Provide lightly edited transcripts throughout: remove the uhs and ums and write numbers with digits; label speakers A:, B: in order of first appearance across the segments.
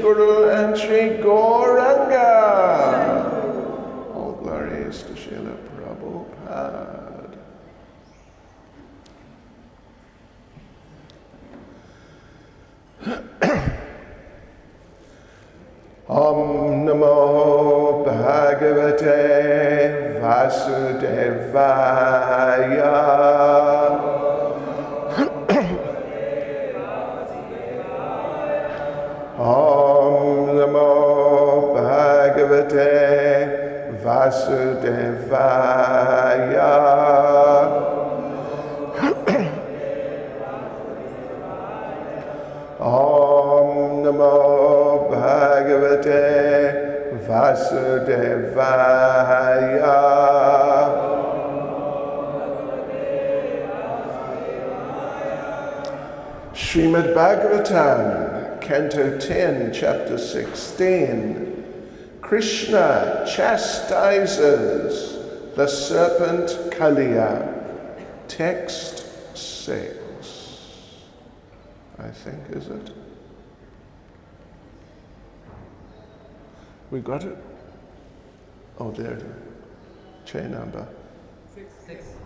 A: Guru and Sri Gauranga. All glories to Srila Prabhupada. Om Namo Bhagavate Vasudevaya. Om Namo Bhagavate Vasudevaya. Om Namo Bhagavate Vasudevaya. Srimad Bhagavatam, Canto 10, Chapter 16. Krishna chastises the serpent Kaliya. Text 6. I think, is it? We got it? Oh, there. Chain number.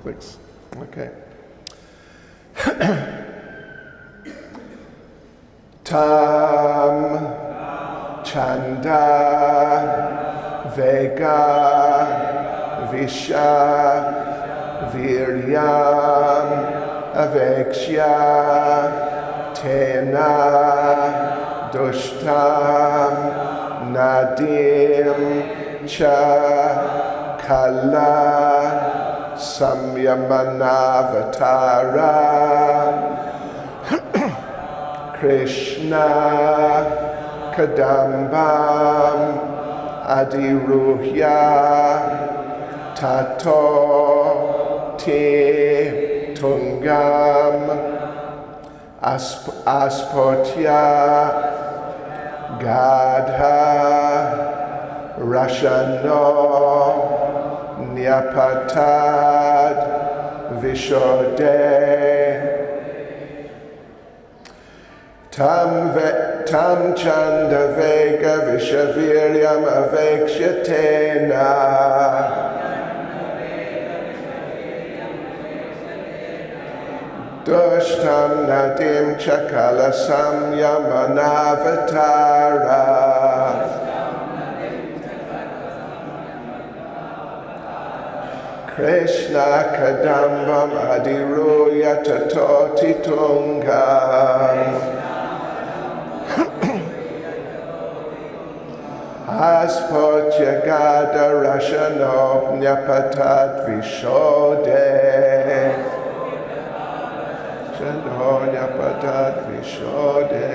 A: 6. Okay. Tam Chanda Vega Visha Viryam Avekshya Tena Dushtam Nadim Cha Kala Samyamanavatara Krishna Kadambam Adiruhya Tato Te Tungam Aspotya Gadha Rashano Nyapatad Vishode Tam Chanda Vega Vishaviryam Avekshyatena Dushtam Nadim Chakala Samyamanavatara Krishna Kadambam Adiruya Tatoti Tungam Aspotya Gada Rashano Nyapatat Vishode Nyapatat Vishode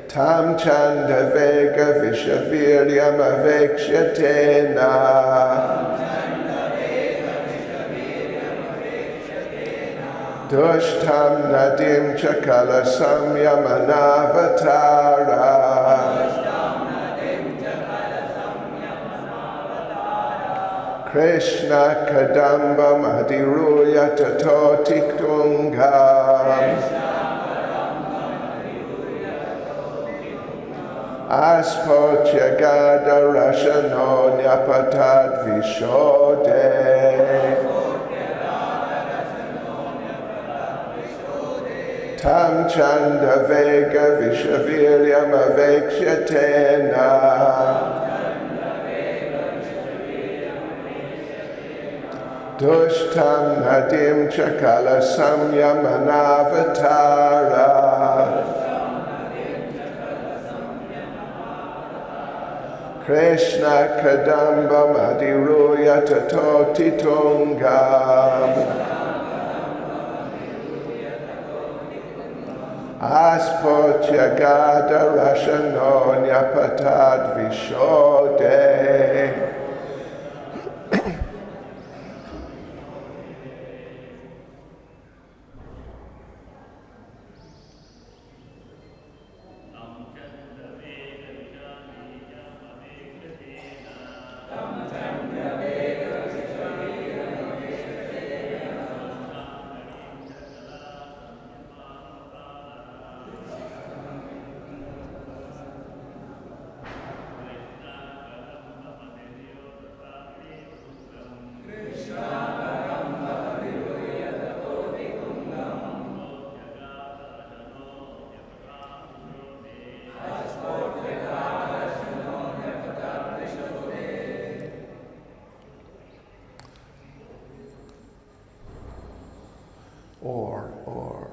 A: Tam Chanda Vega Vishaviryam Avekshyatena Dushtam Nadim Chakala Samyamanavatara Krishna Kadambam Adiruya Tatoti Tungam Aspotya Gada Rashano Nyapatat Vishode Tam Chanda Vega Vishaviryam Avekshyatena Dushtam Nadim Chakala Samyamanavatara Krishna Kadambam Adiruya Tatoti Tungam Aspotya Gada Rashano Nyapatad Vishode or.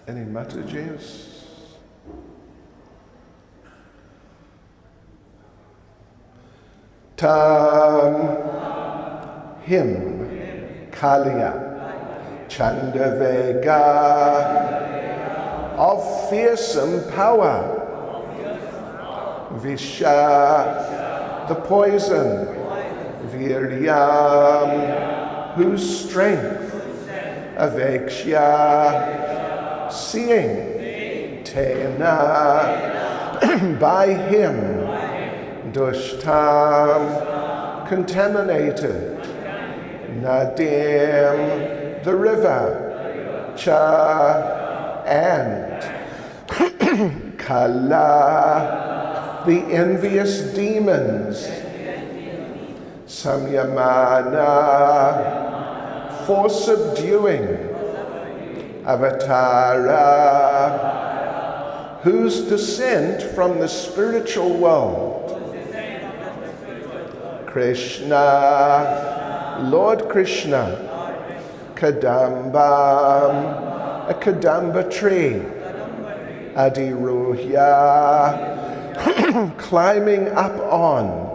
A: Any messages? Tam him Kaliya Chandavega of fearsome power, Visha the poison, Viryam whose strength, Avekshya seeing, Tena by him, Dushtam contaminated, Nadim the river, Cha and Kala the envious demons, Samyamana for subduing, Avatara whose descent from the spiritual world, Krishna, Lord Krishna, Kadambam, a Kadamba tree, Adiruhya, climbing up on,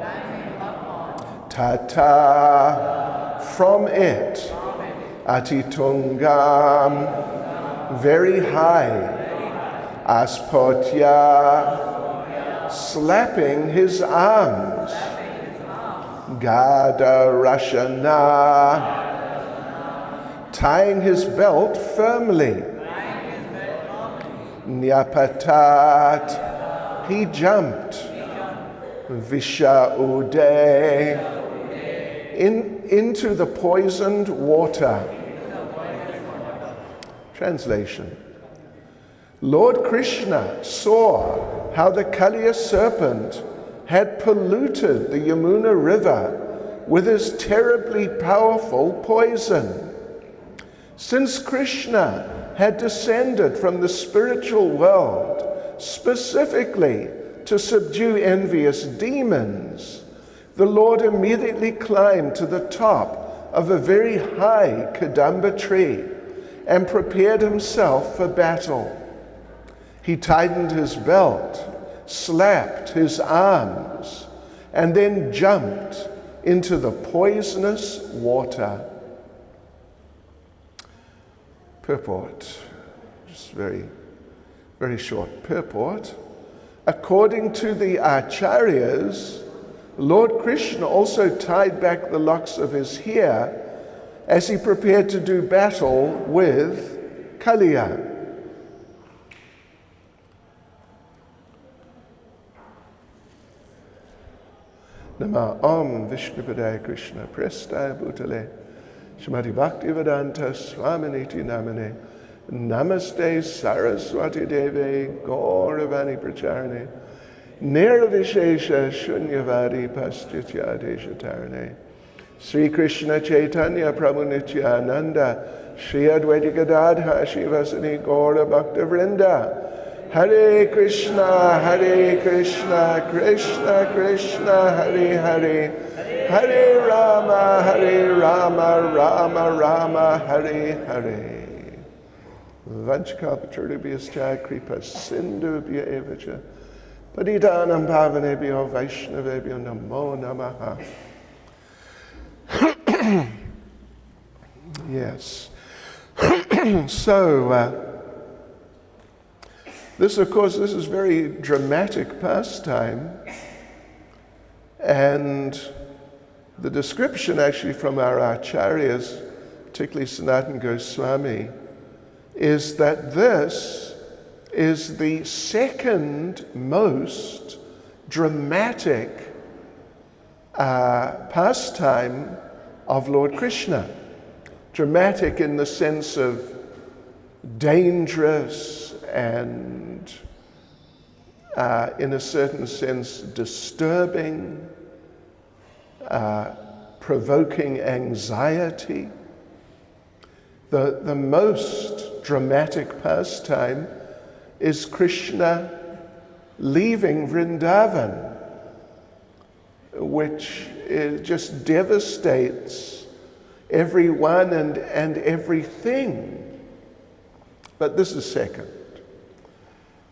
A: Tata, from it, Atitungam, very high, Aspotya, slapping his arms, Gada Rashana, tying his belt firmly, Nyapatat, he jumped, Visha Uday, into the poisoned water. Translation. Lord Krishna saw how the Kaliya serpent had polluted the Yamuna river with his terribly powerful poison. Since Krishna had descended from the spiritual world specifically to subdue envious demons, the Lord immediately climbed to the top of a very high Kadamba tree and prepared himself for battle. He tightened his belt, slapped his arms, and then jumped into the poisonous water. Purport, just very, very short purport. According to the Acharyas, Lord Krishna also tied back the locks of his hair as he prepared to do battle with Kaliya. Nama Om Vishnupadaya Krishna Prestaya Bhutale Shrimati Bhaktivedanta Swaminiti Namane Namaste Saraswati Deve Gauravani Pracharane Nirvishesha Shunyavadi Paschitya Deshatarane Sri Krishna Chaitanya Prabhu Nityananda Shri Advaita Gadadha Shivasani Gaura Bhakta Vrinda Hare Krishna, Krishna Krishna, Hare Hare, Hare Rama, Rama Rama, Hare Hare. Vanchkalpatarubhyascha kripa sindhubhya evacha Padidanam bhavanebhyo vaishnavebhyo namo namaha. Yes. So, this is very dramatic pastime, and the description actually from our acharyas, particularly Sanatana Goswami, is that this is the second most dramatic pastime of Lord Krishna. Dramatic in the sense of dangerous and in a certain sense disturbing, provoking anxiety. The most dramatic pastime is Krishna leaving Vrindavan, which just devastates everyone and everything. But this is second.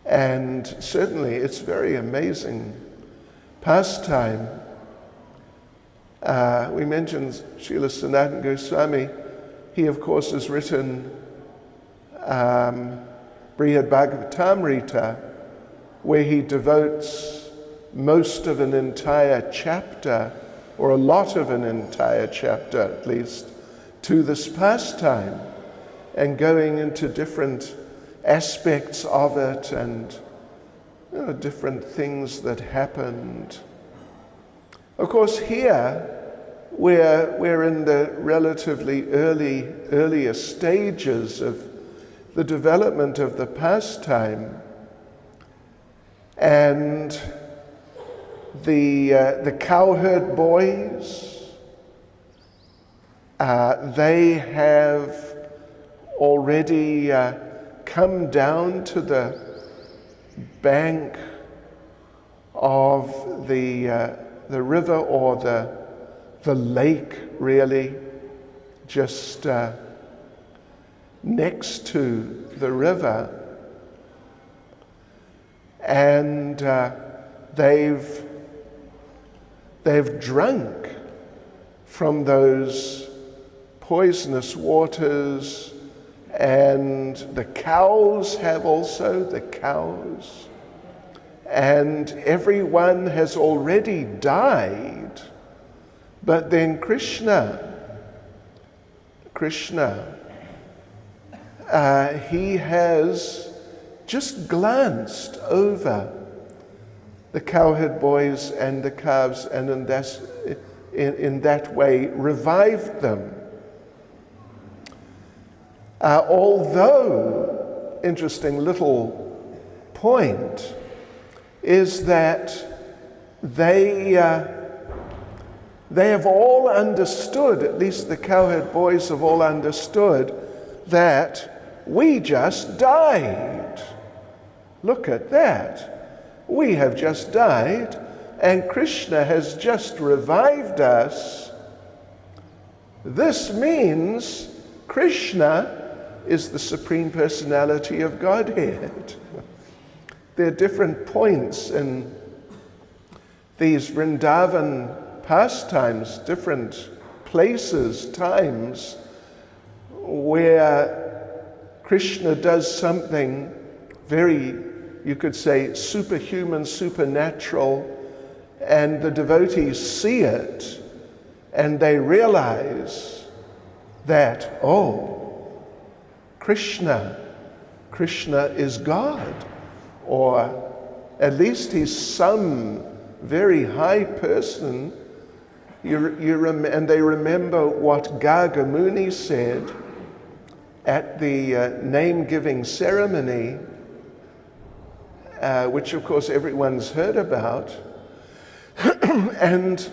A: And certainly it's very amazing pastime. We mentioned Srila Sanatana Goswami. He, of course, has written Brihad Bhagavatamrita, where he devotes most of an entire chapter, or a lot of an entire chapter at least, to this pastime, and going into different aspects of it and different things that happened. Of course, here we're in the relatively earlier stages of the development of the pastime, and the cowherd boys, they have already come down to the bank of the river, or the lake, really, just next to the river, and they've drunk from those poisonous waters, and the cows have also, and everyone has already died. But then Krishna, he has just glanced over the cowherd boys and the calves, and in that way revived them. Although, interesting little point, is that they have all understood, at least the cowherd boys have all understood, that we just died. Look at that. We have just died, and Krishna has just revived us. This means Krishna is the Supreme Personality of Godhead. There are different points in these Vrindavan pastimes, different places, times, where Krishna does something very, you could say, superhuman, supernatural, and the devotees see it, and they realize that, oh, Krishna is God, or at least he's some very high person. And they remember what Garga Muni said at the name-giving ceremony, which of course everyone's heard about. and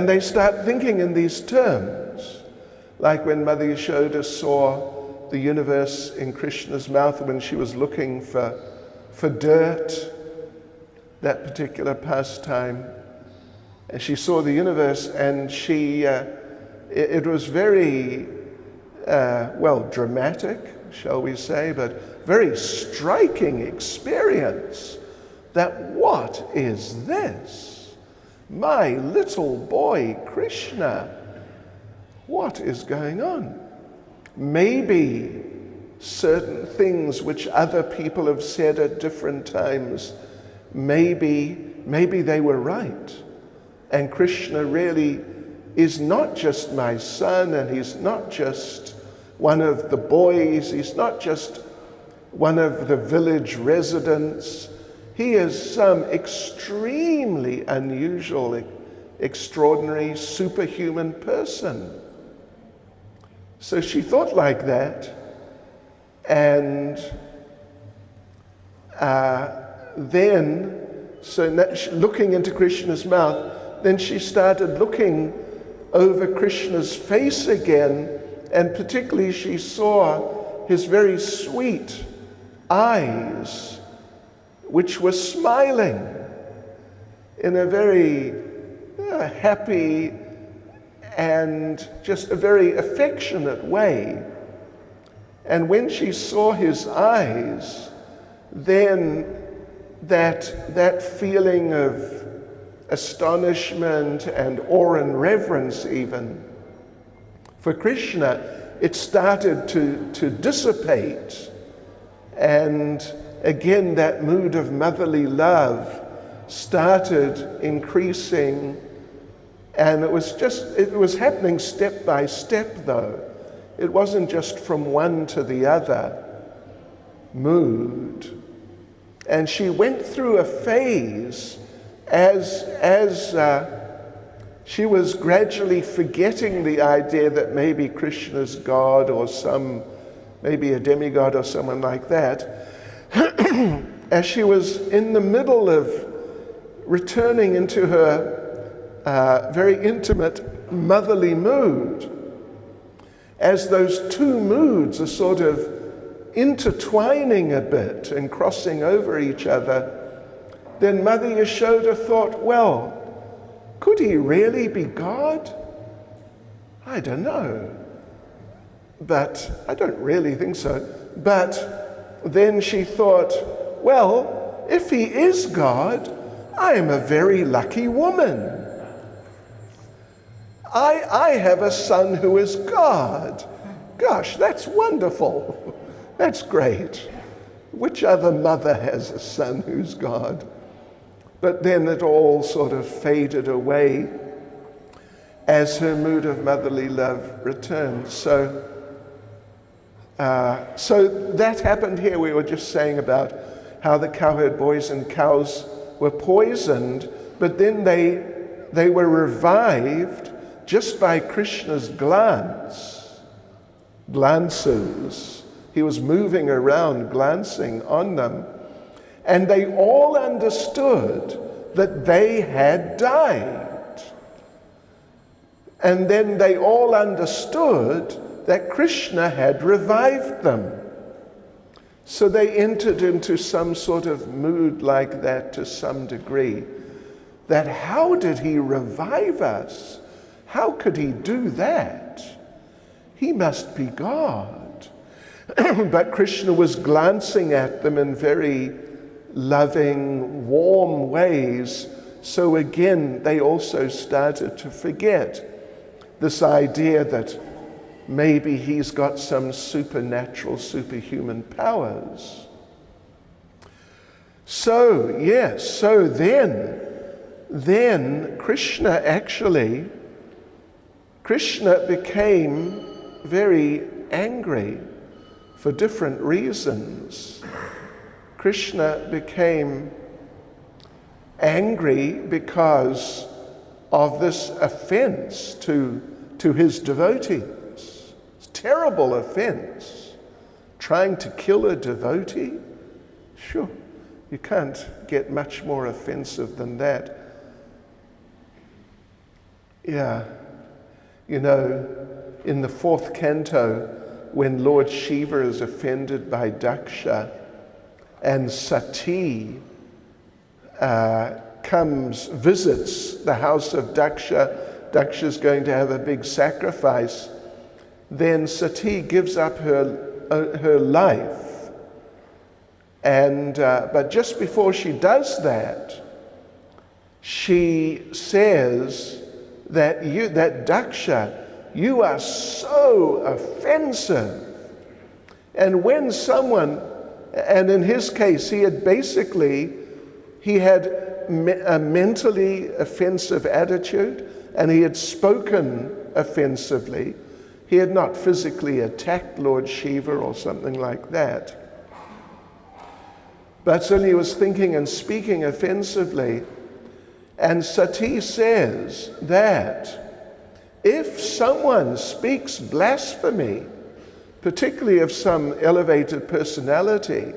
A: they start thinking in these terms, like when Mother Yashoda saw the universe in Krishna's mouth when she was looking for dirt, that particular pastime. And she saw the universe, and it was very dramatic, shall we say, but very striking experience that what is this? My little boy Krishna, what is going on? Maybe certain things which other people have said at different times, maybe they were right. And Krishna really is not just my son, and he's not just one of the boys, he's not just one of the village residents. He is some extremely unusual, extraordinary, superhuman person. So she thought like that, and looking into Krishna's mouth, then she started looking over Krishna's face again, and particularly she saw his very sweet eyes, which were smiling in a very happy and just a very affectionate way. And when she saw his eyes, then that feeling of astonishment and awe and reverence even for Krishna, it started to dissipate. And again, that mood of motherly love started increasing. And it was happening step by step, though. It wasn't just from one to the other mood. And she went through a phase as she was gradually forgetting the idea that maybe Krishna's God or maybe a demigod or someone like that, as she was in the middle of returning into her very intimate motherly mood, as those two moods are sort of intertwining a bit and crossing over each other, then Mother Yashoda thought, well, could he really be God? I don't know. But I don't really think so. But then she thought, well, if he is God, I am a very lucky woman. I have a son who is God. Gosh, that's wonderful. That's great. Which other mother has a son who's God? But then it all sort of faded away as her mood of motherly love returned. So that happened here. We were just saying about how the cowherd boys and cows were poisoned, but then they were revived just by Krishna's glances. He was moving around, glancing on them. And they all understood that they had died. And then they all understood that Krishna had revived them. So they entered into some sort of mood like that to some degree. That how did he revive us? How could he do that? He must be God. But Krishna was glancing at them in very loving, warm ways. So again, they also started to forget this idea that maybe he's got some supernatural, superhuman powers. So, yes, so then Krishna became very angry for different reasons. Krishna became angry because of this offense to his devotees. It's a terrible offense. Trying to kill a devotee? Sure, you can't get much more offensive than that. Yeah, you know, in the 4th canto, when Lord Shiva is offended by Daksha, and Sati visits the house of Daksha. Daksha's going to have a big sacrifice. then Sati gives up her life. And but just before she does that, she says that Daksha, you are so offensive. And when someone, and in his case, he had a mentally offensive attitude, and he had spoken offensively. He had not physically attacked Lord Shiva or something like that. But certainly he was thinking and speaking offensively. And Sati says that if someone speaks blasphemy, particularly of some elevated personality,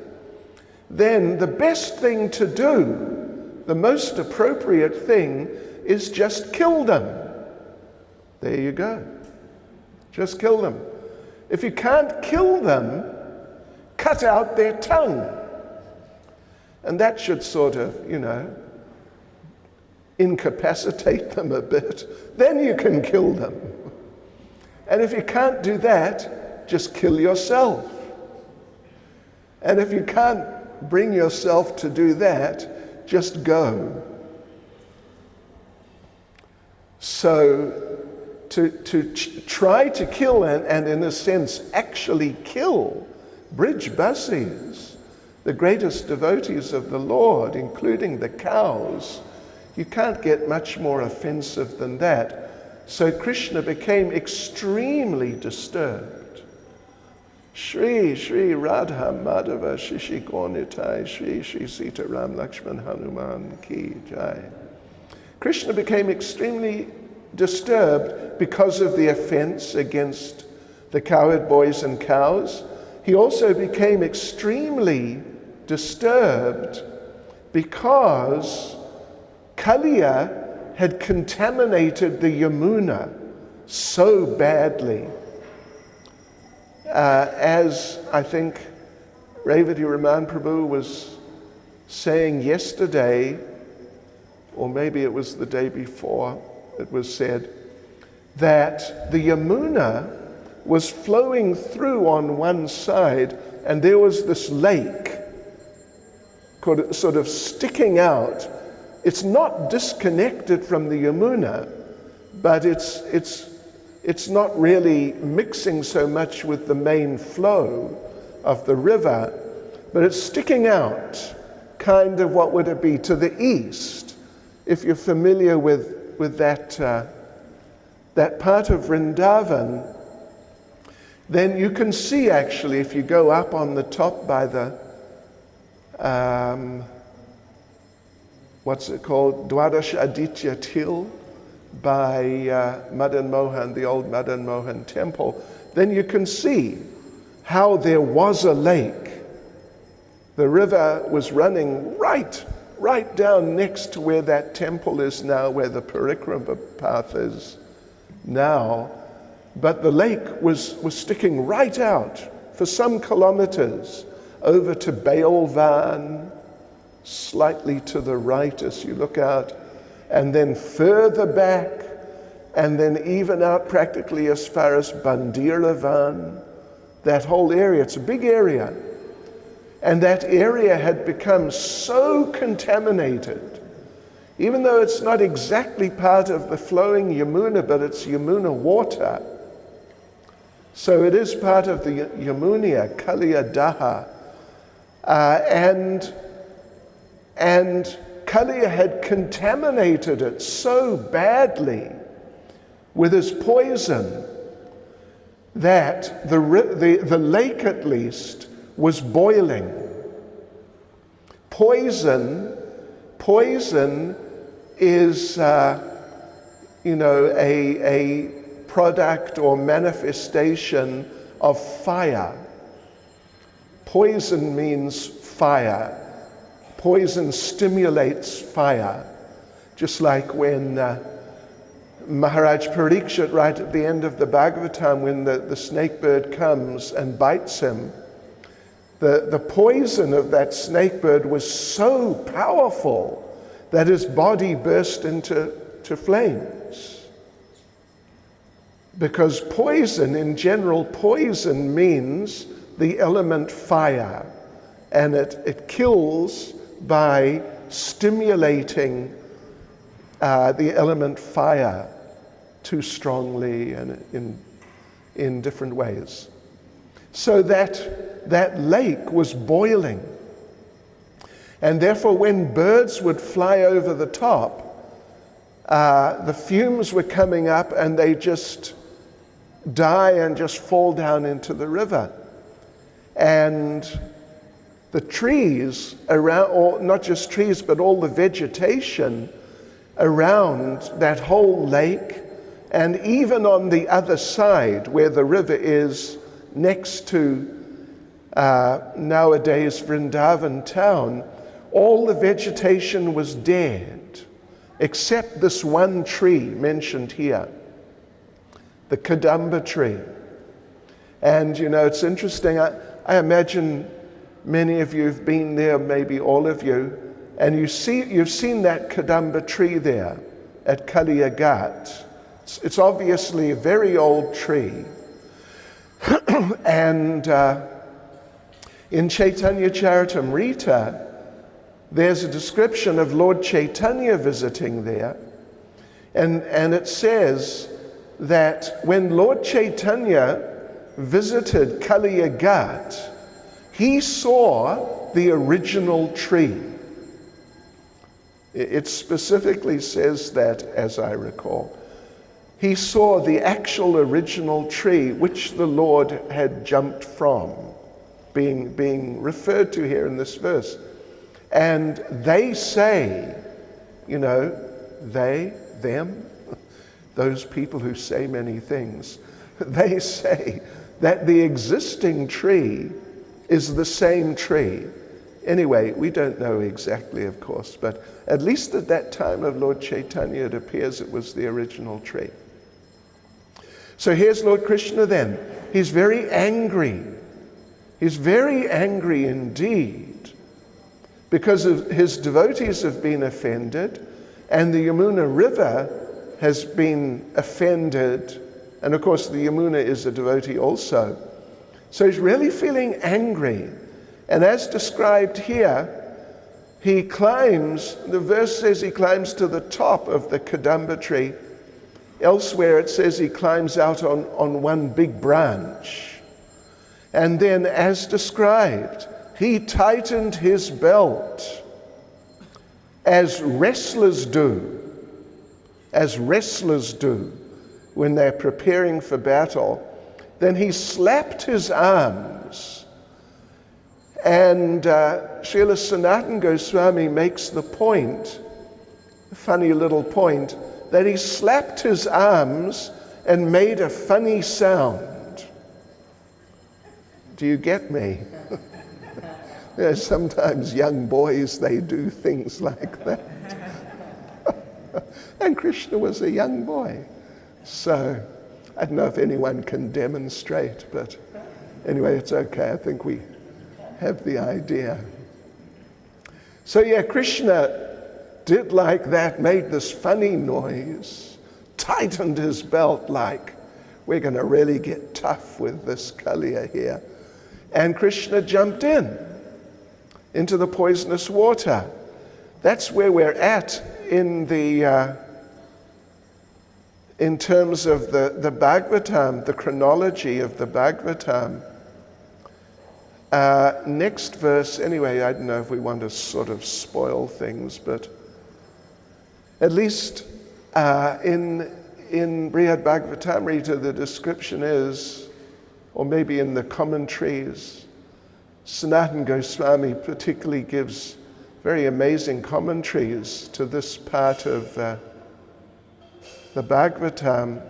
A: then the best thing to do, the most appropriate thing, is just kill them. There you go. Just kill them. If you can't kill them, cut out their tongue. And that should sort of, incapacitate them a bit. Then you can kill them. And if you can't do that, just kill yourself. And if you can't bring yourself to do that, just go. So to try to kill and in a sense actually kill Brijbasis, the greatest devotees of the Lord, including the cows, you can't get much more offensive than that. So Krishna became extremely disturbed. Shri Radha Madhava Shishikon Nitai Shri Sita Ram Lakshman Hanuman Ki Jai. Krishna became extremely disturbed because of the offense against the cowherd boys and cows. He also became extremely disturbed because Kaliya had contaminated the Yamuna so badly. As I think Revati Raman Prabhu was saying yesterday, or maybe it was the day before, it was said that the Yamuna was flowing through on one side, and there was this lake sort of sticking out. It's not disconnected from the Yamuna, but it's not really mixing so much with the main flow of the river, but it's sticking out, kind of what would it be, to the east. If you're familiar with that part of Vrindavan, then you can see actually, if you go up on the top by the, what's it called, Dwadash Aditya Till, by Madan Mohan, the old Madan Mohan temple, then you can see how there was a lake. The river was running right down next to where that temple is now, where the Parikrama path is now. But the lake was sticking right out for some kilometers over to Bailvan, slightly to the right as you look out, and then further back, and then even out practically as far as Bandiravan, that whole area. It's a big area. And that area had become so contaminated, even though it's not exactly part of the flowing Yamuna, but it's Yamuna water. So it is part of the Yamunia, Kaliya Daha. And Kaliya had contaminated it so badly with his poison that the lake at least was boiling. Poison is, a product or manifestation of fire. Poison means fire. Poison stimulates fire. Just like when Maharaj Parikshit, right at the end of the Bhagavatam, when the snake bird comes and bites him, the poison of that snake bird was so powerful that his body burst into flames. Because poison, in general, poison means the element fire, and it kills by stimulating the element fire too strongly and in different ways. So that lake was boiling. And therefore, when birds would fly over the top, the fumes were coming up and they just die and just fall down into the river. And the trees around, or not just trees, but all the vegetation around that whole lake, and even on the other side where the river is next to nowadays Vrindavan town, all the vegetation was dead, except this one tree mentioned here, the Kadamba tree. And it's interesting, I imagine many of you have been there, maybe all of you, and you've seen that Kadamba tree there at Kaliya. It's obviously a very old tree. And in Chaitanya Charitamrita, there's a description of Lord Chaitanya visiting there. And it says that when Lord Chaitanya visited Kaliya, he saw the original tree. It specifically says that, as I recall. He saw the actual original tree which the Lord had jumped from, being referred to here in this verse. And they say, they, them, those people who say many things, they say that the existing tree is the same tree. Anyway, we don't know exactly, of course, but at least at that time of Lord Chaitanya, it appears it was the original tree. So here's Lord Krishna then. He's very angry. He's very angry indeed because his devotees have been offended and the Yamuna River has been offended. And of course, the Yamuna is a devotee also. So he's really feeling angry. And as described here, he climbs, the verse says he climbs to the top of the Kadamba tree. Elsewhere it says he climbs out on one big branch. And then, as described, he tightened his belt as wrestlers do when they're preparing for battle. Then he slapped his arms. And Srila Sanatana Goswami makes the point, a funny little point, that he slapped his arms and made a funny sound. Do you get me? Sometimes young boys, they do things like that. And Krishna was a young boy. So I don't know if anyone can demonstrate, but anyway, it's okay. I think we have the idea. So yeah, Krishna did like that, made this funny noise, tightened his belt like, we're going to really get tough with this Kaliya here. And Krishna jumped into the poisonous water. That's where we're at in terms of the Bhagavatam, the chronology of the Bhagavatam. Next verse, anyway, I don't know if we want to sort of spoil things, but at least in Brihad Bhagavatamrita, the description is, or maybe in the commentaries, Sanatana Goswami particularly gives very amazing commentaries to this part of the Bhagavatam.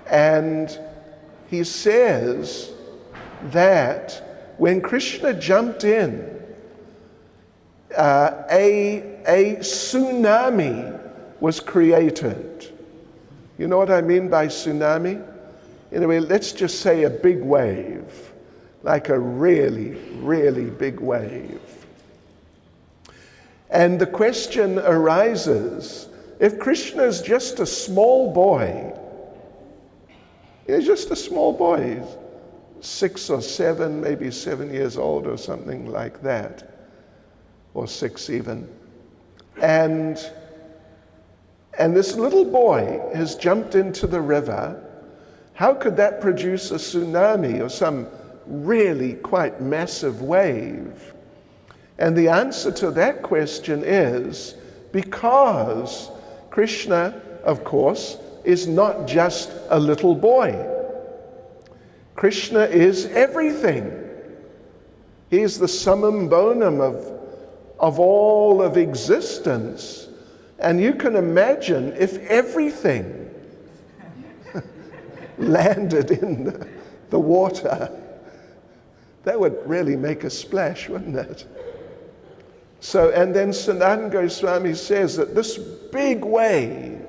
A: And he says that when Krishna jumped in, a tsunami was created. You know what I mean by tsunami? Anyway, let's just say a big wave, like a really, really big wave. And the question arises, if Krishna is just a small boy, He's just a small boy, 6 or 7, maybe 7 years old or something like that, or 6 even. And this little boy has jumped into the river. How could that produce a tsunami or some really quite massive wave? And the answer to that question is because Krishna, of course, is not just a little boy. Krishna is everything. He is the summum bonum of all of existence. And you can imagine if everything landed in the water, that would really make a splash, wouldn't it? So, and then Sanatana Goswami says that this big wave,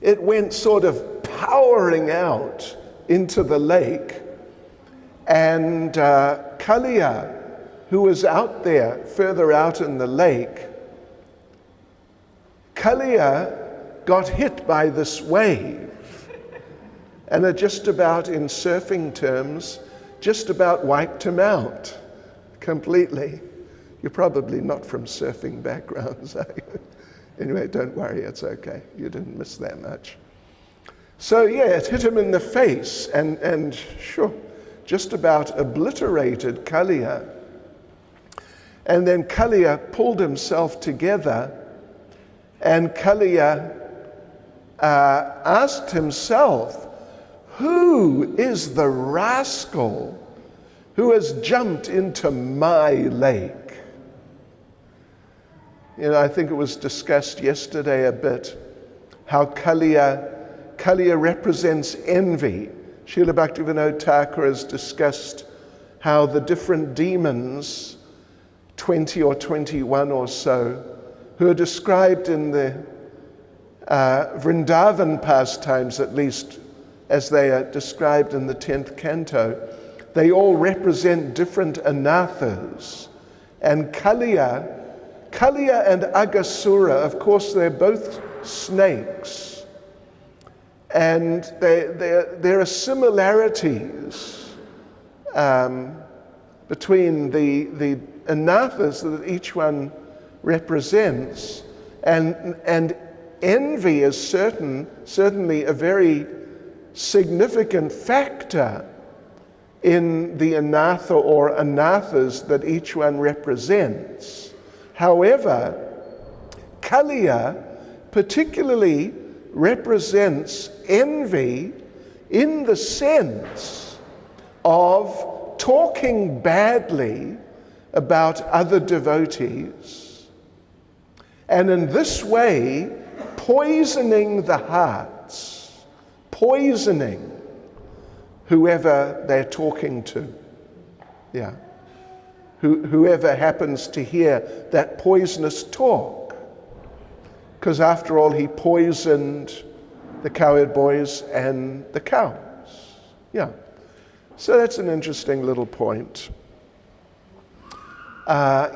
A: it went sort of powering out into the lake, and Kaliya, who was out there, further out in the lake, Kaliya got hit by this wave, and it just about, in surfing terms, just about wiped him out completely. You're probably not from surfing backgrounds, are you? Anyway, don't worry, it's okay. You didn't miss that much. So yeah, it hit him in the face and sure, just about obliterated Kaliya. And then Kaliya pulled himself together, and Kaliya asked himself, who is the rascal who has jumped into my lake? You know, I think it was discussed yesterday a bit how Kaliya represents envy. Srila Bhaktivinoda Thakur has discussed how the different demons, 20 or 21 or so, who are described in the Vrindavan pastimes, at least as they are described in the 10th canto, they all represent different anathas. And Kaliya and Aghasura, of course, they're both snakes. And there are similarities between the anathas that each one represents. And envy is certainly a very significant factor in the anatha or anathas that each one represents. However, Kaliya particularly represents envy in the sense of talking badly about other devotees, and in this way poisoning the hearts, poisoning whoever they're talking to. Yeah. Whoever happens to hear that poisonous talk. Because after all, he poisoned the cowherd boys and the cows. Yeah. So that's an interesting little point. So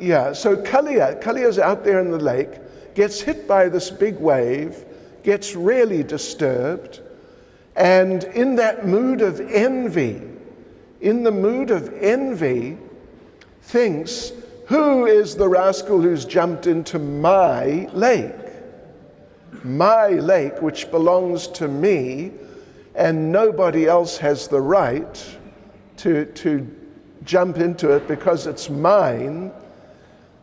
A: Kaliya's out there in the lake, gets hit by this big wave, gets really disturbed, and in that mood of envy, thinks, who is the rascal who's jumped into my lake? My lake, which belongs to me, and nobody else has the right to jump into it because it's mine.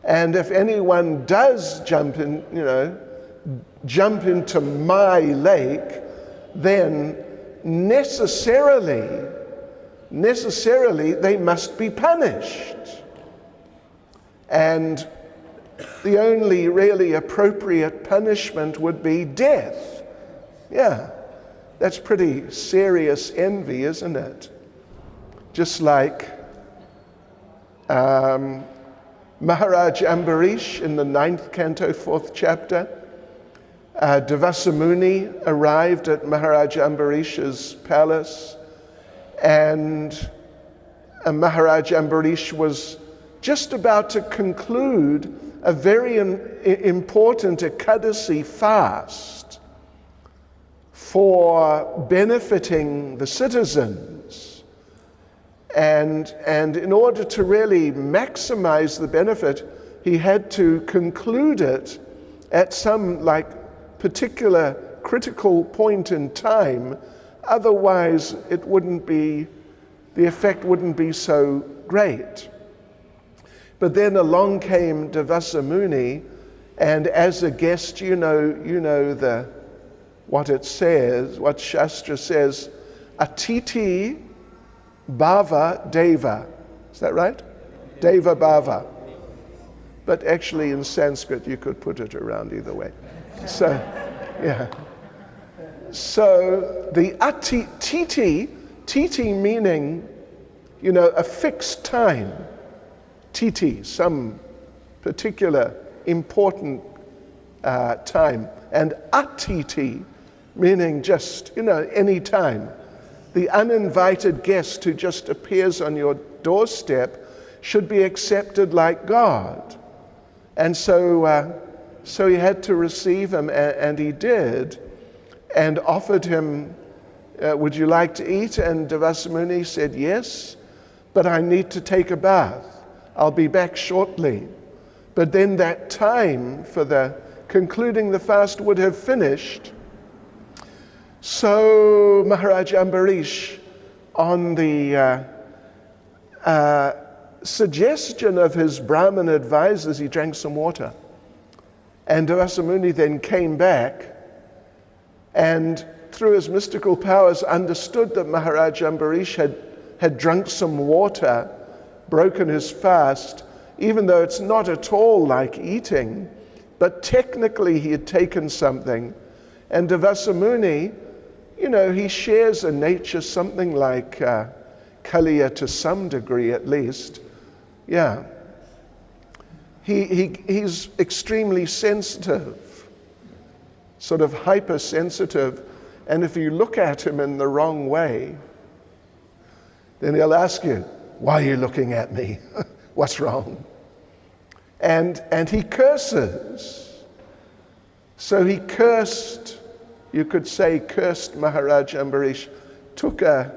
A: And if anyone does jump into my lake, then necessarily they must be punished. And the only really appropriate punishment would be death. Yeah, that's pretty serious envy, isn't it? Just like Maharaj Ambarish in the 9th canto, 4th chapter. Devasa Muni arrived at Maharaj Ambarish's palace, and Maharaj Ambarish was just about to conclude a very important Ekadasi fast. for benefiting the citizens. And in order to really maximize the benefit, he had to conclude it at some particular critical point in time. Otherwise, the effect wouldn't be so great. But then along came Devasa Muni, and as a guest, you know what it says, what Shastra says, Atiti Bhava Deva. Is that right? Deva Bhava. But actually in Sanskrit you could put it around either way. So, yeah. So the titi meaning, a fixed time. Titi, some particular important time. And atiti meaning just, any time. The uninvited guest who just appears on your doorstep should be accepted like God. And so he had to receive him, and he did, and offered him, would you like to eat? And Devasa Muni said, yes, but I need to take a bath. I'll be back shortly. But then that time for the concluding the fast would have finished. So Maharaj Ambarish, on the suggestion of his Brahmin advisors, he drank some water. And Devasa Muni then came back and through his mystical powers understood that Maharaj Ambarish had drunk some water, broken his fast, even though it's not at all like eating, but technically he had taken something. And Devasa Muni, he shares a nature something like Kaliya to some degree at least. Yeah. He's extremely sensitive, sort of hypersensitive, and if you look at him in the wrong way, then he'll ask you, why are you looking at me? What's wrong? And he curses. So he cursed, you could say cursed Maharaj Ambarish, took a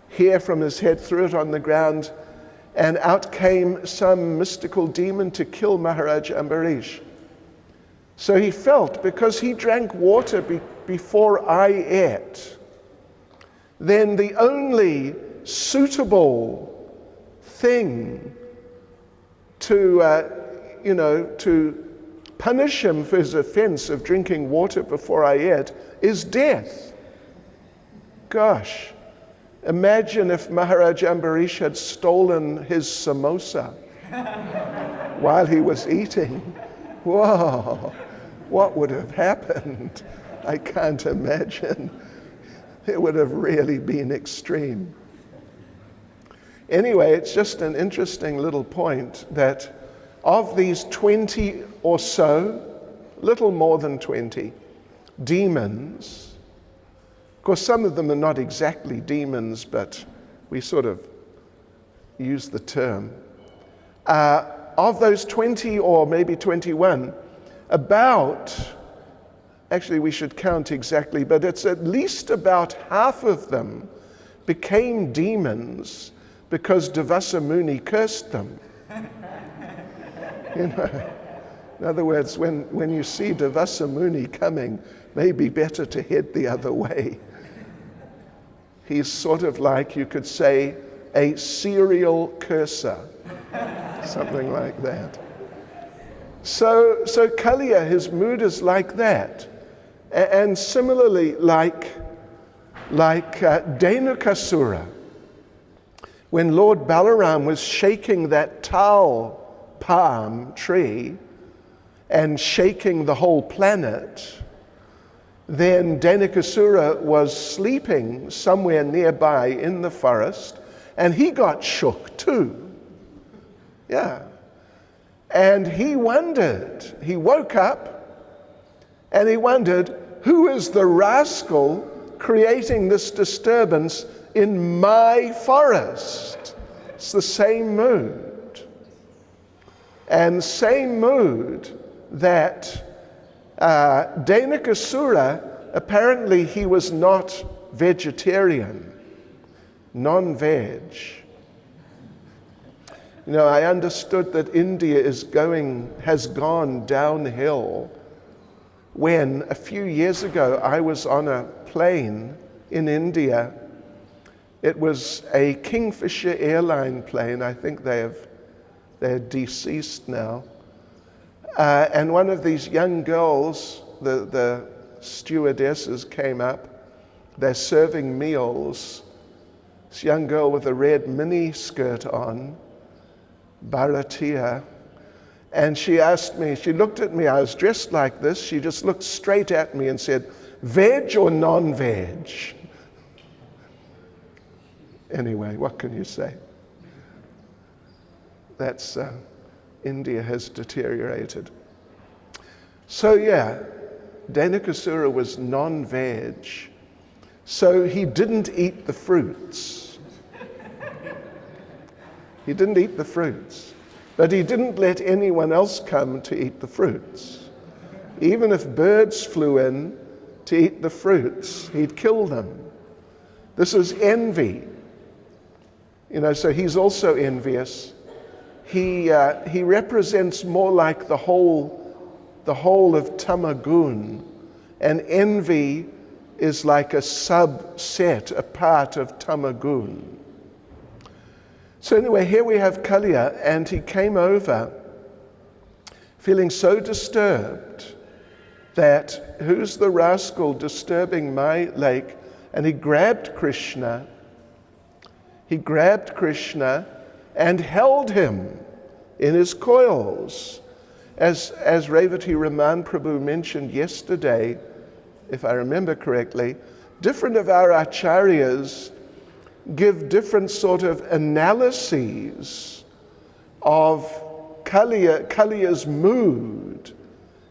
A: hair from his head, threw it on the ground, and out came some mystical demon to kill Maharaj Ambarish. So he felt, because he drank water before I ate, then the only suitable thing to punish him for his offense of drinking water before I ate is death. Gosh, imagine if Maharaj Ambarish had stolen his samosa while he was eating. Whoa, what would have happened? I can't imagine. It would have really been extreme. Anyway, it's just an interesting little point that of these 20 or so, little more than 20, demons, of course some of them are not exactly demons, but we sort of use the term. Of those 20 or maybe 21, actually we should count exactly, but it's at least about half of them became demons because Devasa Muni cursed them. In other words, when you see Devasa Muni coming, maybe better to head the other way. He's sort of like, you could say, a serial cursor, something like that. So Kaliya, his mood is like that. And similarly, like Dhenukasura, when Lord Balaram was shaking that tal palm tree and shaking the whole planet, then Dhenukasura was sleeping somewhere nearby in the forest, and he got shook too. Yeah. And he woke up, and he wondered, who is the rascal creating this disturbance in my forest? It's the same mood. And same mood that Dhenukasura apparently he was not vegetarian, non-veg. I understood that India has gone downhill when a few years ago I was on a plane in India. It was a Kingfisher airline plane. I think they're deceased now. And one of these young girls, the stewardesses came up. They're serving meals. This young girl with a red mini skirt on, Bharatiya, and she asked me, she looked at me, I was dressed like this, she just looked straight at me and said, "Veg or non-veg?" Anyway, what can you say? That's, India has deteriorated. So yeah, Dhanakasura was non-veg, so he didn't eat the fruits. He didn't eat the fruits, but he didn't let anyone else come to eat the fruits. Even if birds flew in to eat the fruits, he'd kill them. This is envy. So he's also envious. He represents more like the whole of Tamagun, and envy is like a subset, a part of Tamagun. So anyway, here we have Kaliya, and he came over feeling so disturbed that who's the rascal disturbing my lake? And he grabbed Krishna. He grabbed Krishna and held him in his coils. As Revati Raman Prabhu mentioned yesterday, if I remember correctly, different of our acharyas give different sort of analyses of Kaliya's mood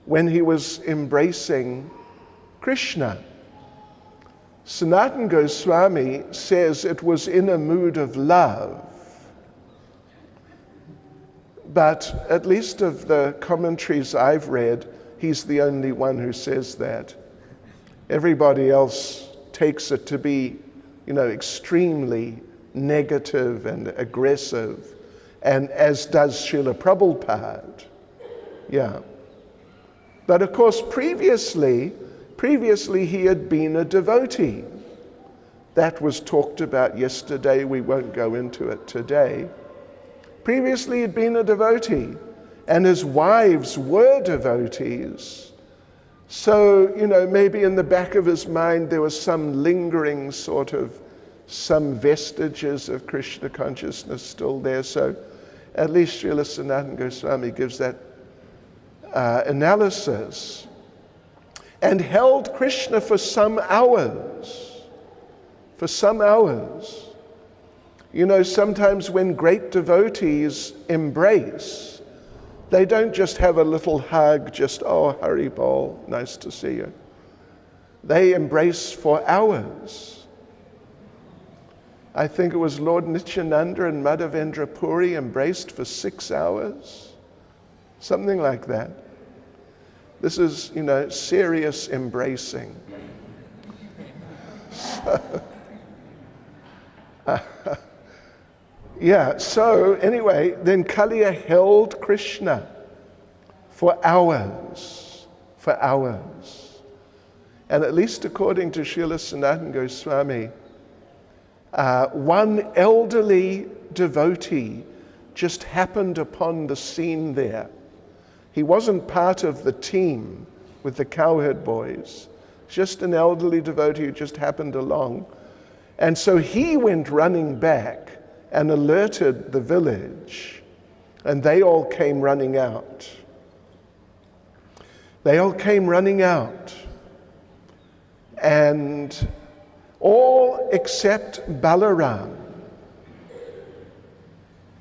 A: when he was embracing Krishna. Sanatana Goswami says it was in a mood of love. But at least of the commentaries I've read, he's the only one who says that. Everybody else takes it to be, extremely negative and aggressive, and as does Srila Prabhupada. Yeah. But of course, previously he had been a devotee. That was talked about yesterday. We won't go into it today. Previously, he'd been a devotee, and his wives were devotees. So, maybe in the back of his mind there was some lingering some vestiges of Krishna consciousness still there. So at least Srila Sanatana Goswami gives that analysis. And held Krishna for some hours. For some hours. Sometimes when great devotees embrace, they don't just have a little hug, just, "Oh, Hari Bol, nice to see you." They embrace for hours. I think it was Lord Nityananda and Madhavendra Puri embraced for 6 hours. Something like that. This is, serious embracing. So anyway, then Kaliya held Krishna for hours. And at least according to Srila Sanatana Goswami, one elderly devotee just happened upon the scene there. He wasn't part of the team with the cowherd boys. Just an elderly devotee who just happened along. And so he went running back and alerted the village, and they all came running out. And all except Balaram.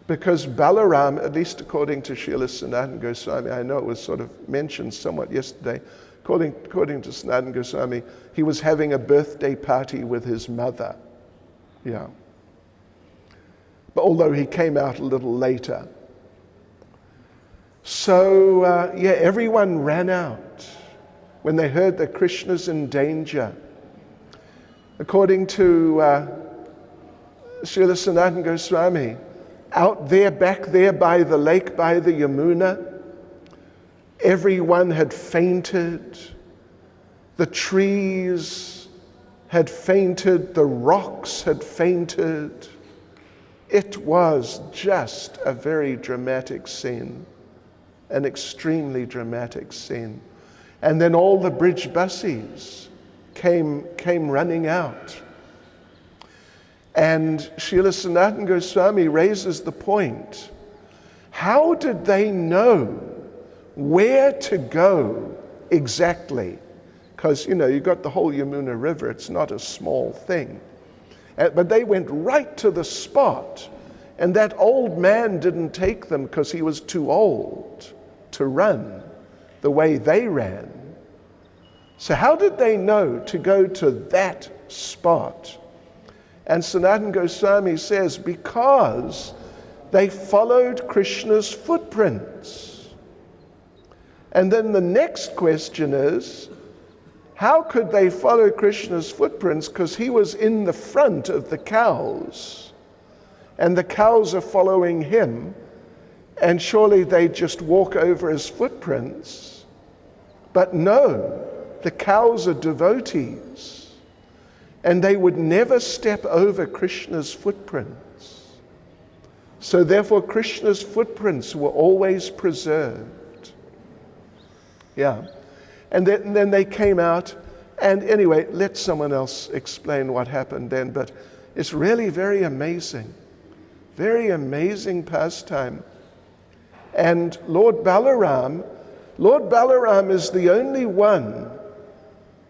A: Because Balaram, at least according to Srila Sanatana Goswami, I know it was sort of mentioned somewhat yesterday, according to Sanatana Goswami, he was having a birthday party with his mother. Yeah. But although he came out a little later. So, everyone ran out. when they heard that Krishna's in danger. According to Srila Sanatana Goswami, out there, back there by the lake, by the Yamuna, everyone had fainted. The trees had fainted. The rocks had fainted. It was just a very dramatic scene, an extremely dramatic scene. And then all the bridge buses came running out. And Srila Sanatana Goswami raises the point, how did they know where to go exactly? Because, you've got the whole Yamuna River, it's not a small thing. But they went right to the spot, and that old man didn't take them because he was too old to run the way they ran. So how did they know to go to that spot? And Sanatana Goswami says, because they followed Krishna's footprints. And then the next question is, how could they follow Krishna's footprints? Because he was in the front of the cows, and the cows are following him, and surely they just walk over his footprints. But no, the cows are devotees, and they would never step over Krishna's footprints. So therefore, Krishna's footprints were always preserved. Yeah. And then they came out, and anyway, let someone else explain what happened then, but it's really very amazing pastime. And Lord Balaram is the only one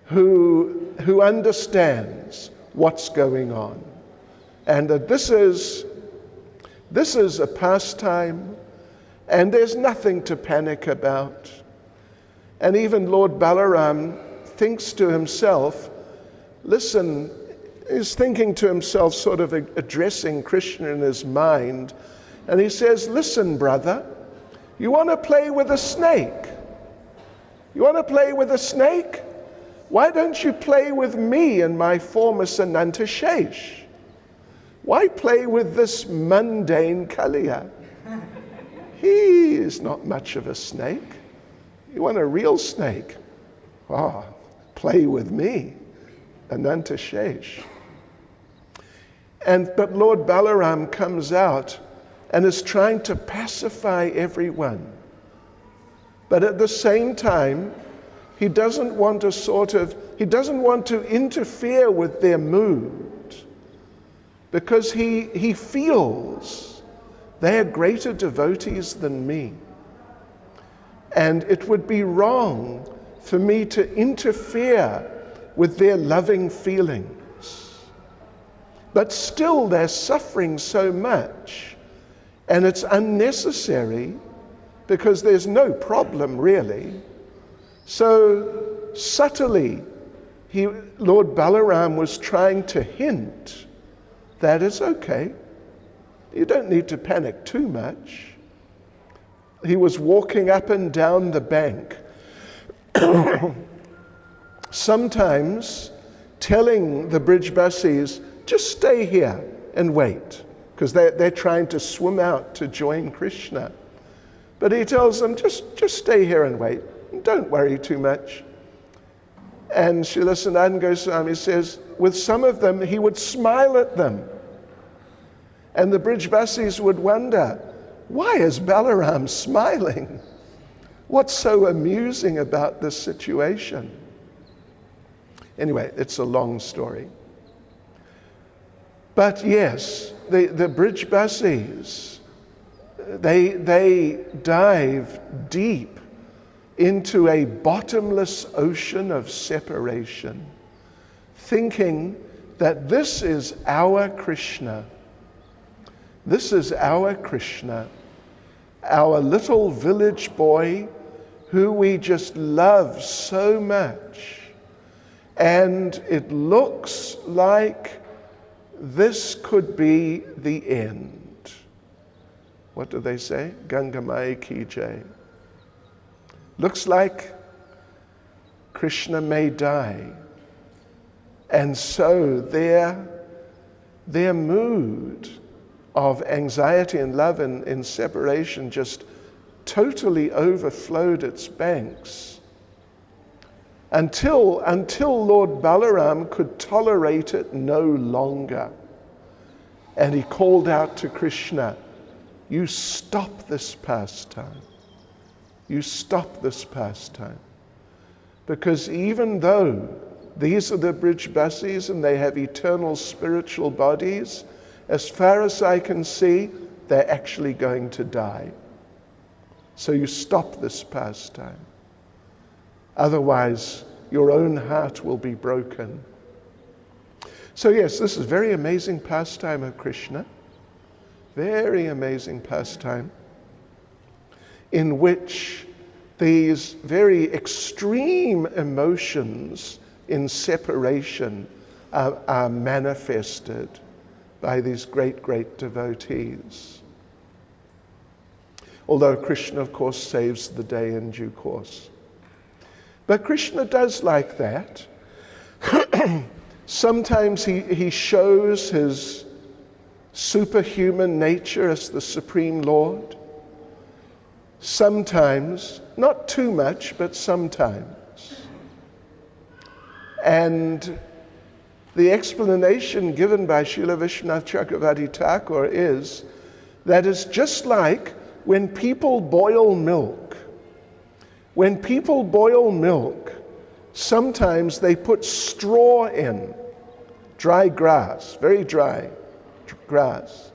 A: who understands what's going on, and that this is a pastime, and there's nothing to panic about. And even Lord Balaram thinks to himself, listen, he's thinking to himself, sort of addressing Krishna in his mind, and he says, listen, brother, you want to play with a snake? You want to play with a snake? Why don't you play with me in my form as Anantashesh? Why play with this mundane Kaliya? He is not much of a snake. You want a real snake? Play with me, Anantashesh. But Lord Balaram comes out and is trying to pacify everyone. But at the same time, he doesn't want to interfere with their mood, because he feels they are greater devotees than me. And it would be wrong for me to interfere with their loving feelings. But still they're suffering so much, and it's unnecessary because there's no problem really. So subtly, Lord Balaram was trying to hint that it's okay. You don't need to panic too much. He was walking up and down the bank, sometimes telling the bridge buses, just stay here and wait, because they're trying to swim out to join Krishna. But he tells them, just stay here and wait. Don't worry too much. And Srila Sanatana Goswami says, with some of them, he would smile at them. And the bridge buses would wonder, why is Balaram smiling? What's so amusing about this situation? Anyway, it's a long story. But yes, the bridge buses, they dive deep into a bottomless ocean of separation, thinking that this is our Krishna. This is our Krishna, our little village boy who we just love so much. And it looks like this could be the end. What do they say? Gangamai ki jai. Looks like Krishna may die. And so their mood of anxiety and love in separation just totally overflowed its banks until Lord Balaram could tolerate it no longer. And he called out to Krishna, "You stop this pastime. You stop this pastime." Because even though these are the Brijbasis and they have eternal spiritual bodies, as far as I can see, they're actually going to die. So you stop this pastime. Otherwise, your own heart will be broken. So yes, this is a very amazing pastime of Krishna. Very amazing pastime in which these very extreme emotions in separation are manifested by these great, great devotees. Although Krishna, of course, saves the day in due course. But Krishna does like that. Sometimes he shows his superhuman nature as the Supreme Lord. Sometimes, not too much, but sometimes. And the explanation given by Srila Vishwanath Chakravarti Thakur is that it's just like when people boil milk. When people boil milk, sometimes they put straw in, dry grass, very dry grass.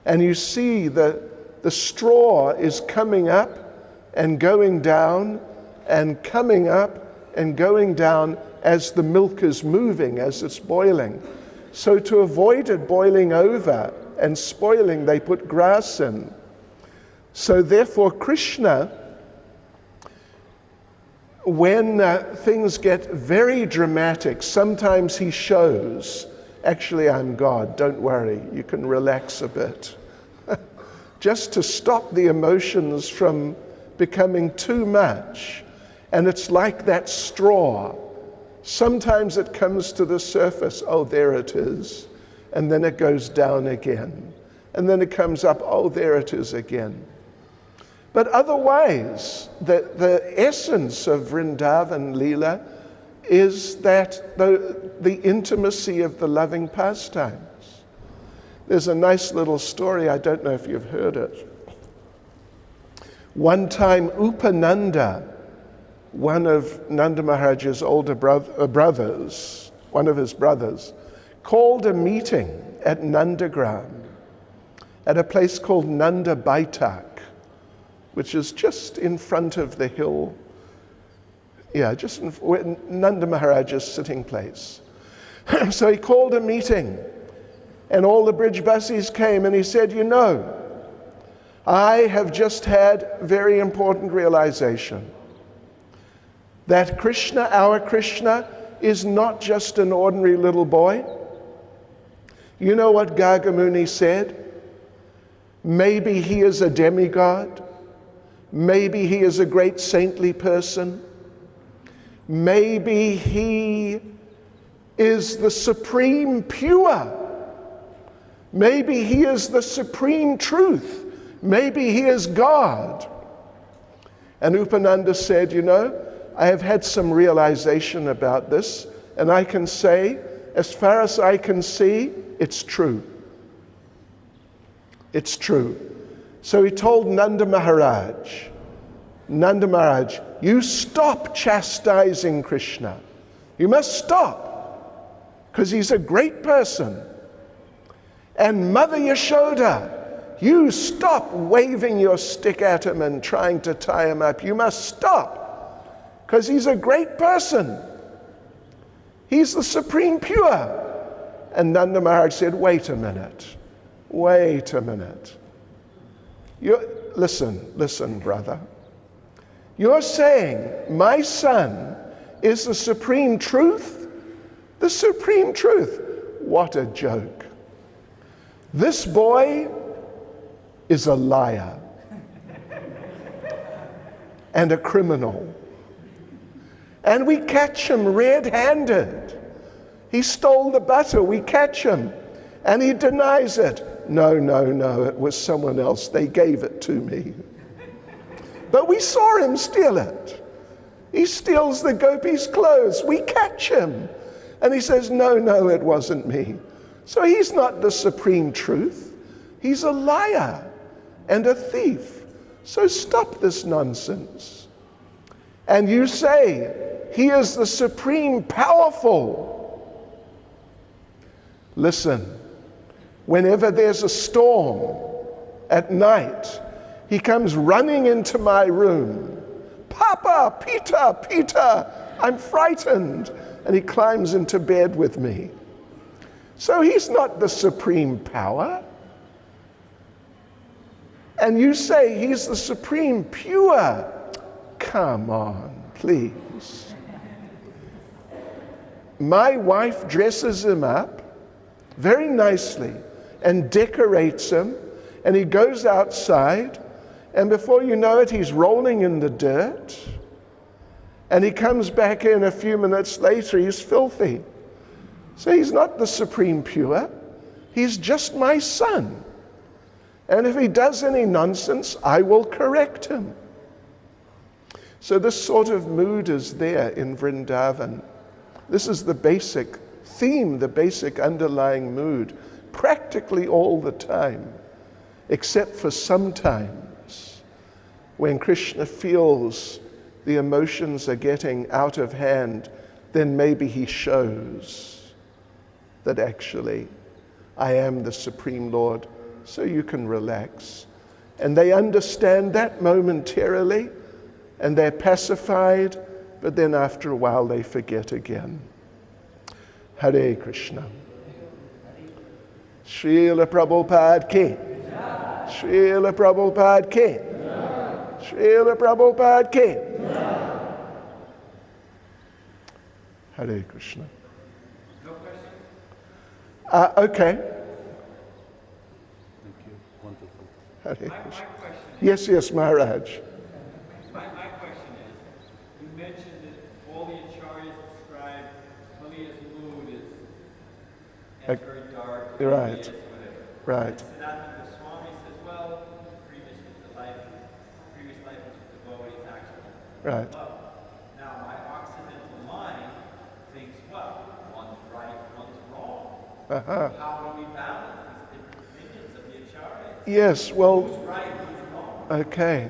A: And you see the straw is coming up and going down and coming up and going down as the milk is moving, as it's boiling. So to avoid it boiling over and spoiling, they put grass in. So therefore Krishna, when things get very dramatic, sometimes he shows, actually I'm God, don't worry, you can relax a bit. Just to stop the emotions from becoming too much. And it's like that straw. Sometimes it comes to the surface, oh, there it is. And then it goes down again. And then it comes up, oh, there it is again. But otherwise, the essence of Vrindavan Leela is that the intimacy of the loving pastimes. There's a nice little story, I don't know if you've heard it. One time Upananda, one of Nanda Maharaj's older brothers, one of his brothers, called a meeting at Nandagram at a place called Nanda Baitak, which is just in front of the hill. Yeah, just where Nanda Maharaj's sitting place. So he called a meeting, and all the Brijbasis came, and he said, you know, I have just had a very important realization that Krishna, our Krishna, is not just an ordinary little boy. You know what Gargamuni said? Maybe he is a demigod. Maybe he is a great saintly person. Maybe he is the supreme pure. Maybe he is the supreme truth. Maybe he is God. And Upananda said, you know, I have had some realization about this, and I can say, as far as I can see, it's true. It's true. So he told Nanda Maharaj, you stop chastising Krishna. You must stop, because he's a great person. And Mother Yashoda, you stop waving your stick at him and trying to tie him up. You must stop, because he's a great person. He's the supreme pure. And Nanda Maharaj said, wait a minute. Listen, brother. You're saying my son is the supreme truth? The supreme truth. What a joke. This boy is a liar and a criminal. And we catch him red-handed. He stole the butter. We catch him. And he denies it. No, it was someone else. They gave it to me. But we saw him steal it. He steals the gopi's clothes. We catch him. And he says, no, it wasn't me. So he's not the supreme truth. He's a liar and a thief. So stop this nonsense. And you say, he is the supreme powerful. Listen, whenever there's a storm at night, he comes running into my room. Papa, Peter, I'm frightened. And he climbs into bed with me. So he's not the supreme power. And you say he's the supreme pure. Come on, please. My wife dresses him up very nicely and decorates him, and he goes outside, and before you know it, he's rolling in the dirt, and he comes back in a few minutes later, he's filthy. So he's not the supreme pure, he's just my son. And if he does any nonsense, I will correct him. So this sort of mood is there in Vrindavan. This is the basic theme, the basic underlying mood, practically all the time, except for sometimes when Krishna feels the emotions are getting out of hand, then maybe he shows that actually I am the Supreme Lord, so you can relax. And they understand that momentarily, and they're pacified, but then after a while they forget again. Hare Krishna. Srila Prabhupada ki. Srila Prabhupada ki. Srila Prabhupada ki. Hare Krishna.
B: No questions?
A: Okay.
C: Thank you. Wonderful.
A: Hare
B: My
A: Krishna.
B: question
A: Yes, Maharaj.
B: my question is, you mentioned that all the acharyas describe Kaliya's mood as very dark,
A: Right.
B: envious, whatever.
A: Right.
B: And Sanatana Goswami says, well, previous life was with devotees, actually.
A: Right.
B: Love. Now, my Occidental mind thinks, well, one's right, one's wrong.
A: Uh-huh.
B: How do we balance these different opinions of the acharyas?
A: Yes, well,
B: Who's right, who's wrong?
A: okay.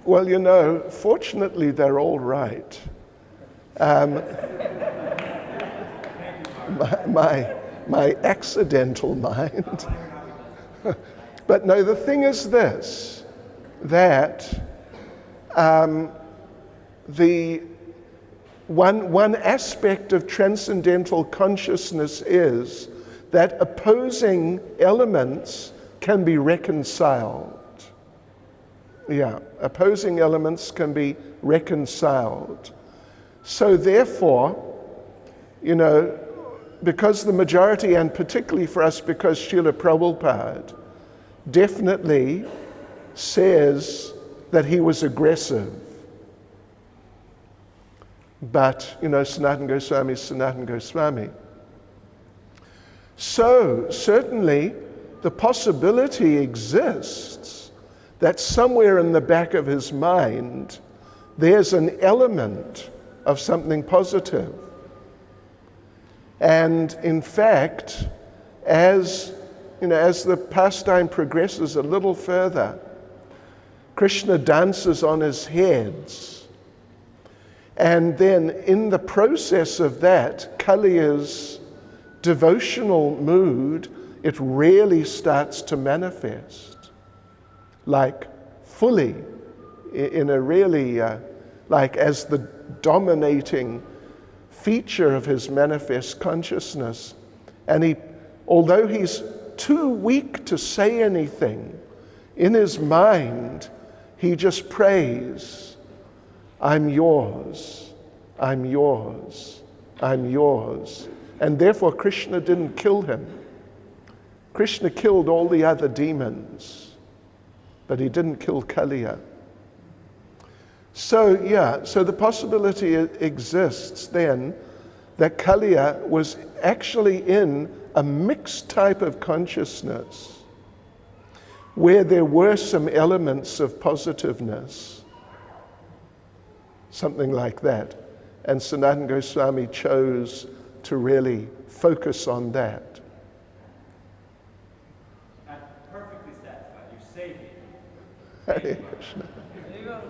A: Well, you know, fortunately, they're all right. My accidental mind. But no, the thing is this, that the one aspect of transcendental consciousness is that opposing elements can be reconciled. Yeah, opposing elements can be reconciled. So therefore, you know, because the majority, and particularly for us, because Srila Prabhupada definitely says that he was aggressive. But, you know, Sanatana Goswami is Sanatana Goswami. So, certainly, the possibility exists that somewhere in the back of his mind, there's an element of something positive. And in fact, as the pastime progresses a little further, Krishna dances on his heads. And then in the process of that, Kaliya's devotional mood, it really starts to manifest. Like fully, in a really, like as the dominating feature of his manifest consciousness. And although he's too weak to say anything, in his mind, he just prays, I'm yours, I'm yours, I'm yours. And therefore Krishna didn't kill him. Krishna killed all the other demons, but he didn't kill Kaliya. So the possibility exists then that Kaliya was actually in a mixed type of consciousness where there were some elements of positiveness, something like that. And Sanatana Goswami chose to really focus on that.
B: I'm perfectly satisfied. You saved me.
A: Hare Krishna.
B: There you go.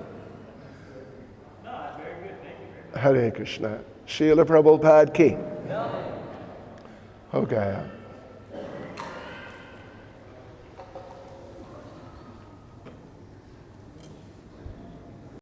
B: No, that's very good. Thank you very much.
A: Hare Krishna. Srila Prabhupada ki. Ho gaya.